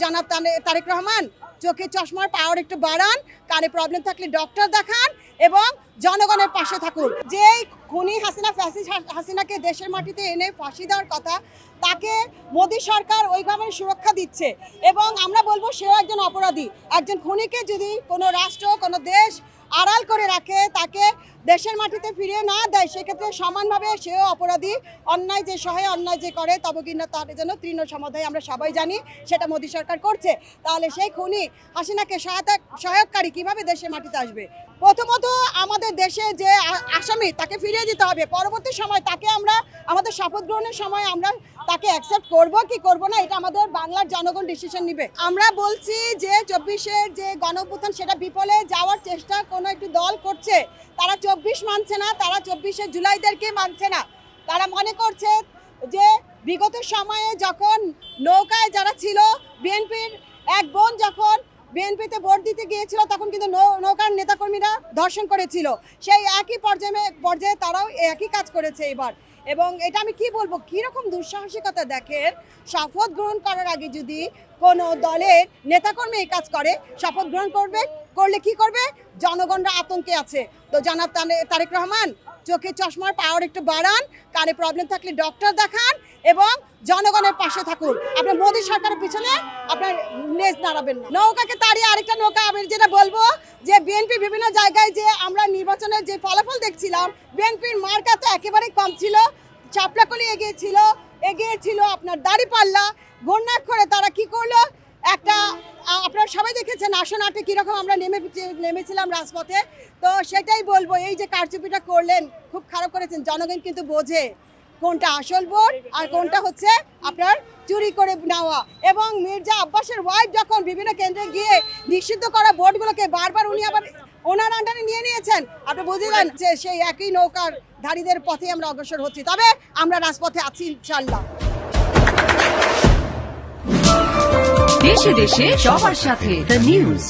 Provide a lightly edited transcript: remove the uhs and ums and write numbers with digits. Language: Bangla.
জনাব তারেক রহমান চোখে চশমার পাওয়ার একটু বাড়ান, কানে প্রবলেম থাকলে ডক্টর দেখান এবং জনগণের পাশে থাকুন। যেই খুনি হাসিনাকে দেশের মাটিতে এনে ফাঁসি দেওয়ার কথা, তাকে মোদী সরকার ওইভাবে সুরক্ষা দিচ্ছে এবং আমরা বলবো সেও একজন অপরাধী। একজন খুনিকে যদি কোনো রাষ্ট্র, কোনো দেশ আড়াল করে রাখে, তাকে দেশের মাটিতে ফিরিয়ে না দেয়, সেক্ষেত্রে সমানভাবে সেও অপরাধী। অন্যায় যে সহে, অন্যায় যে করে তবে কিনা তার জন্য তৃণ সমাধায় আমরা সবাই জানি, সেটা মোদী সরকার করছে। তাহলে সেই খুনি হাসিনাকে সহায়ককারী কিভাবে দেশের মাটিতে আসবে? প্রথমত আমাদের দেশে যে আসামি, তাকে ফিরিয়ে দিতে হবে। পরবর্তী সময় তাকে আমরা আমাদের শপথ গ্রহণের সময় আমরা তাকে অ্যাকসেপ্ট করব কি করব না, এটা আমাদের বাংলার জনগণ ডিসিশন নেবে। আমরা বলছি যে 24-এর যে গণঅভ্যুত্থান, সেটা বিফলে যাওয়ার চেষ্টা কোনো একটি দল করছে। তারা 24 মানছে না, তারা 24শে জুলাইদেরকে মানছে না। তারা মনে করছে যে বিগত সময়ে যখন নৌকায় যারা ছিল, বিএনপির এক বোন যখন বিএনপিতে ভোট দিতে গিয়েছিল, তখন কিন্তু নৌকার নেতাকর্মীরা ধর্ষণ করেছিল। সেই একই পর্যায়ে তারাও একই কাজ করেছে এবার। এবং এটা আমি কি বলবো, কীরকম দুঃসাহসিকতা দেখেন। শপথ গ্রহণ করার আগে যদি কোনো দলের নেতাকর্মী এই কাজ করে, শপথ গ্রহণ করলে কি করবে? জনগণরা আতঙ্কে আছে। তো জনাব তারেক রহমান চোখে চশমার পাওয়ার একটু বাড়ান, কানে প্রবলেম থাকলে ডক্টর দেখান এবং জনগণের পাশে থাকুন। আপনার মোদী সরকারের পিছনে আপনার নেজ নাড়াবেন না। নৌকাকে তাড়িয়ে আরেকটা নৌকা, আমি যেটা বলবো যে বিএনপি বিভিন্ন জায়গায় যে আমরা নির্বাচনের যে ফলাফল দেখছিলাম, বিএনপির মার্কা তো একেবারেই কম ছিল। চাপলাকলি এগিয়েছিল আপনার দাঁড়িপাল্লা। ঘূর্ণাক্ষরে তারা কি করলো, একটা আপনারা সবাই দেখেছেন আসন আটে কীরকম আমরা নেমেছিলাম রাজপথে। তো সেটাই বলবো, এই যে কারচুপিটা করলেন খুব খারাপ করেছেন। জনগণ কিন্তু বোঝে কোনটা আসল ভোট আর কোনটা হচ্ছে আপনার চুরি করে নেওয়া। এবং মির্জা আব্বাসের ওয়াইফ যখন বিভিন্ন কেন্দ্রে গিয়ে নিষিদ্ধ করা ভোটগুলোকে বারবার উনি আবার ওনার আন্ডারে নিয়েছেন, আপনি বুঝলেন যে সেই একই নৌকার ধারীদের পথে আমরা অগ্রসর হচ্ছি। তবে আমরা রাজপথে আছি ইনশাআল্লাহ। দেশে দেশে সবার সাথে দ্য নিউজ।